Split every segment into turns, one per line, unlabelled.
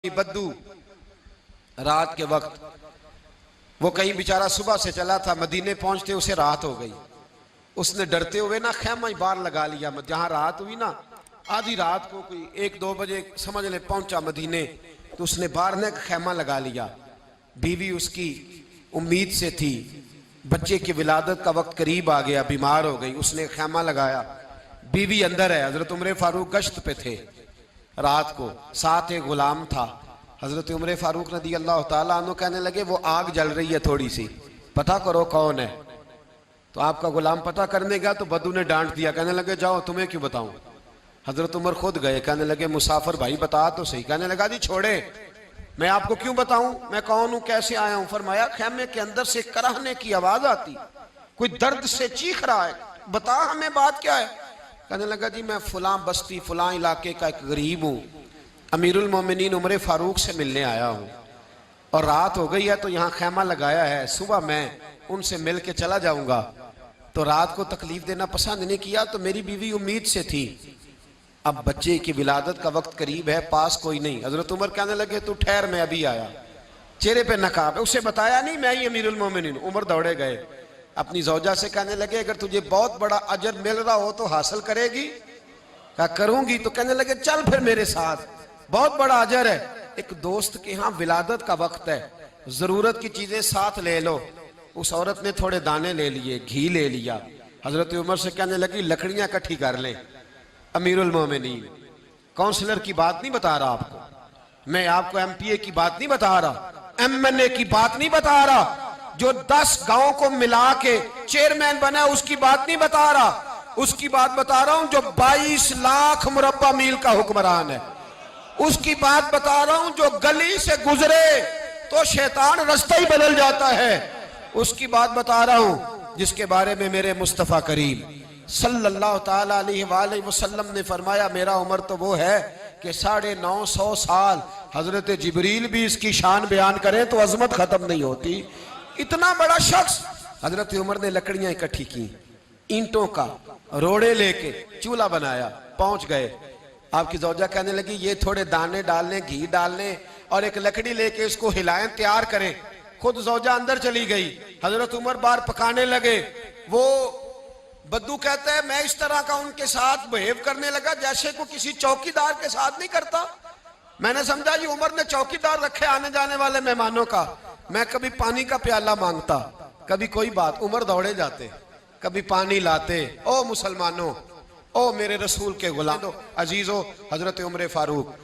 बद्दू रात के वक्त वो कहीं बेचारा सुबह से चला था, मदीने पहुंचते उसे रात हो गई। उसने डरते हुए ना खैमा ही बाहर लगा लिया। जहां रात हुई ना, आधी रात को कोई 1-2 बजे समझ ले पहुंचा मदीने, तो उसने बाहर ने खैमा लगा लिया। बीवी उसकी उम्मीद से थी, बच्चे की विलादत का वक्त करीब आ गया, बीमार हो गई, उसने खैमा लगाया। बीवी अंदर है, हजरत उमर फारूक गश्त पे थे रात को, साथ एक गुलाम था। हजरत उमर फारूक रज़ी अल्लाह ताला अन्हु कहने लगे वो आग जल रही है थोड़ी सी, पता करो कौन है। तो आपका गुलाम पता करने गया तो बद्दू ने डांट दिया, कहने लगे जाओ तुम्हें क्यों बताऊं। हजरत उमर खुद गए, कहने लगे मुसाफिर भाई बता तो सही। कहने लगा जी छोड़े, मैं आपको क्यों बताऊं, मैं कौन हूं, कैसे आया हूं। फरमाया खैमे के अंदर से कराहने की आवाज आती, कोई दर्द से चीख रहा है, बता हमें बात क्या है। कहने लगा जी मैं फुला बस्ती फुला इलाके का एक गरीब हूँ, अमीरुल मोमिनीन उमर फारूक से मिलने आया हूँ और रात हो गई है तो यहाँ खैमा लगाया है, सुबह मैं उनसे मिल के चला जाऊंगा। तो रात को तकलीफ देना पसंद नहीं किया, तो मेरी बीवी उम्मीद से थी, अब बच्चे की विलादत का वक्त करीब है, पास कोई नहीं। हजरत उमर कहने लगे तू ठहर, मैं अभी आया। चेहरे पे नकाब है, उसे बताया नहीं मैं ही अमीरुल मोमिनीन। उमर दौड़े गए, अपनी जौजा से कहने लगे अगर तुझे बहुत बड़ा अजर मिल रहा हो तो हासिल करेगी। क्या करूंगी। तो कहने लगे चल फिर मेरे साथ, बहुत बड़ा अजर है। एक दोस्त के यहाँ विलादत का वक्त है, जरूरत की चीजें साथ ले लो। उस औरत ने थोड़े दाने ले लिए, घी ले लिया। हजरत उमर से कहने लगी लकड़ियां इकट्ठी कर लें। अमीरुल मोमिनीन, काउंसलर की बात नहीं बता रहा आपको, मैं आपको एमपीए की बात नहीं बता रहा, एमएनए की बात नहीं बता रहा, जो 10 गांव को मिला के चेयरमैन बना उसकी बात नहीं बता रहा, उसकी बात बता रहा हूं जो 22 लाख मुरब्बा मील का हुक्मरान है। उसकी बात बता रहा हूं जो गली से गुजरे तो शैतान रास्ता ही बदल जाता है। उसकी बात बता रहा हूं जिसके बारे में मेरे मुस्तफा करीम सल्लल्लाहु ताला अलैहि वसल्लम ने फरमाया मेरा उम्र तो वो है कि 950 साल हजरत जिब्रील भी इसकी शान बयान करें तो अजमत खत्म नहीं होती। इतना बड़ा शख्स। हजरत उमर ने लकड़ियां इकट्ठी की, ईंटों का रोड़े लेके चूल्हा बनाया, पहुंच गए। आपकी जौजा कहने लगी ये थोड़े दाने डालने, घी डालने और एक लकड़ी लेके इसको हिलाएं, तैयार करें। खुद जौजा अंदर चली गई, हजरत उमर बाहर पकाने लगे। वो बद्दू कहते हैं मैं इस तरह का उनके साथ बिहेव करने लगा जैसे को किसी चौकीदार के साथ नहीं करता। मैंने समझा जी उमर ने चौकीदार रखे आने जाने वाले मेहमानों का। मैं कभी पानी का प्याला मांगता, कभी कोई बात, उमर दौड़े जाते, कभी पानी लाते। ओ मुसलमानों, ओ मेरे रसूल के गुलाम अजीजो, हजरत उमर फारूक।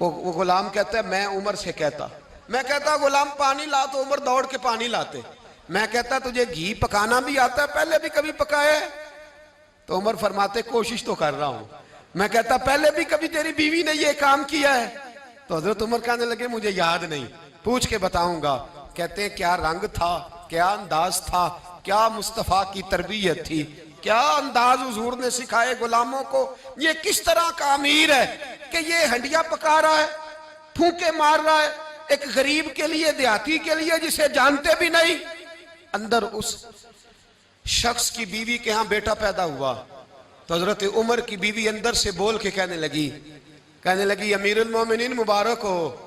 वो गुलाम कहता है मैं उमर से कहता, मैं कहता गुलाम पानी ला, तो उमर दौड़ के पानी लाते। मैं कहता तुझे घी पकाना भी आता है, पहले भी कभी पकाया है? तो उमर फरमाते कोशिश तो कर रहा हूं। मैं कहता पहले भी कभी तेरी बीवी ने ये काम किया है? तो हजरत उमर कहने लगे मुझे याद नहीं, पूछ के बताऊंगा। कहते हैं क्या रंग था, क्या अंदाज था, क्या मुस्तफा की तरबियत थी, क्या अंदाज हुजूर ने सिखाए गुलामों को। ये किस तरह का अमीर है कि ये हंडिया पका रहा है, फूंके मार रहा है एक गरीब के लिए, देहाती के लिए जिसे जानते भी नहीं। अंदर उस शख्स की बीवी के यहां बेटा पैदा हुआ तो हजरत उमर की बीवी अंदर से बोल के कहने लगी अमीरुल मोमिनीन मुबारक हो,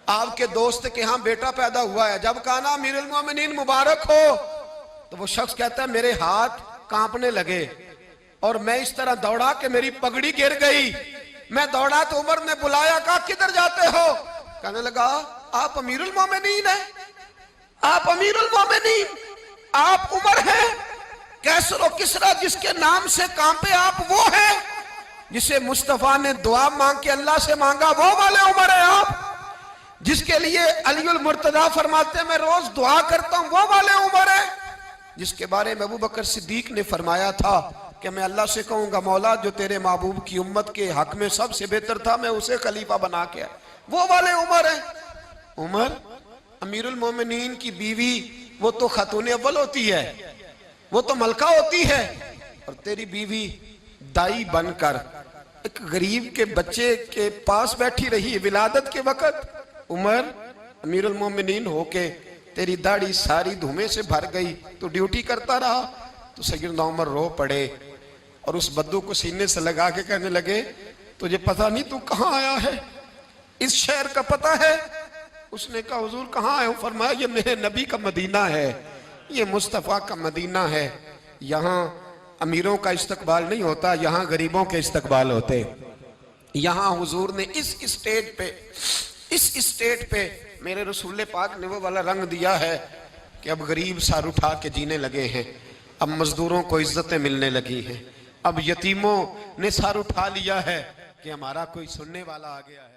आपके दोस्त के यहां बेटा पैदा हुआ है। जब कहा ना अमीरुल मोमिनीन मुबारक हो, तो वो शख्स कहता है मेरे हाथ कांपने लगे और मैं इस तरह दौड़ा कि मेरी पगड़ी गिर गई। मैं दौड़ा तो उमर ने बुलाया, कहा किधर जाते हो? कहने लगा आप अमीरुल मोमिनीन है, आप अमीरुल मोमिनीन, आप उमर हैं, कैसर किसरा जिसके नाम से कांपे आप वो हैं, जिसे मुस्तफा ने दुआ मांग के अल्लाह से मांगा वो वाले उमर है आप, जिसके लिए अलीउल मुर्तजा फरमाते हैं मैं रोज दुआ करता हूं वो वाले उमर है, जिसके बारे में अबू बकर सिद्दीक ने फरमाया था कि मैं अल्लाह से कहूंगा मौला जो तेरे महबूब की उम्मत के हक में सबसे बेहतर था मैं उसे खलीफा बना के, वो वाले उमर है। उमर अमीरुल मोमिनीन की बीवी वो तो खातून अव्वल होती है, वो तो मलका होती है, और तेरी बीवी दाई बनकर एक गरीब के बच्चे के पास बैठी रही विलादत के वक्त। उमर अमीरुल मोमिनीन होके तेरी दाढ़ी सारी धुएं से भर गई, तो ड्यूटी करता रहा। तो सैयदना उमर रो पड़े और उस बद्दू को सीने से लगा के कहने लगे तुझे पता नहीं तू कहां आया है, इस शहर का पता है? उसने कहा हुजूर कहाँ है? फरमाया ये मेरे नबी का मदीना है, ये मुस्तफ़ा का मदीना है। यहाँ अमीरों का इस्तकबाल नहीं होता, यहाँ गरीबों के इस्तकबाल होते। यहाँ हुजूर ने इस स्टेट पे मेरे रसूल पाक ने वो वाला रंग दिया है कि अब गरीब सर उठा के जीने लगे हैं, अब मजदूरों को इज्जतें मिलने लगी हैं, अब यतीमों ने सर उठा लिया है कि हमारा कोई सुनने वाला आ गया है।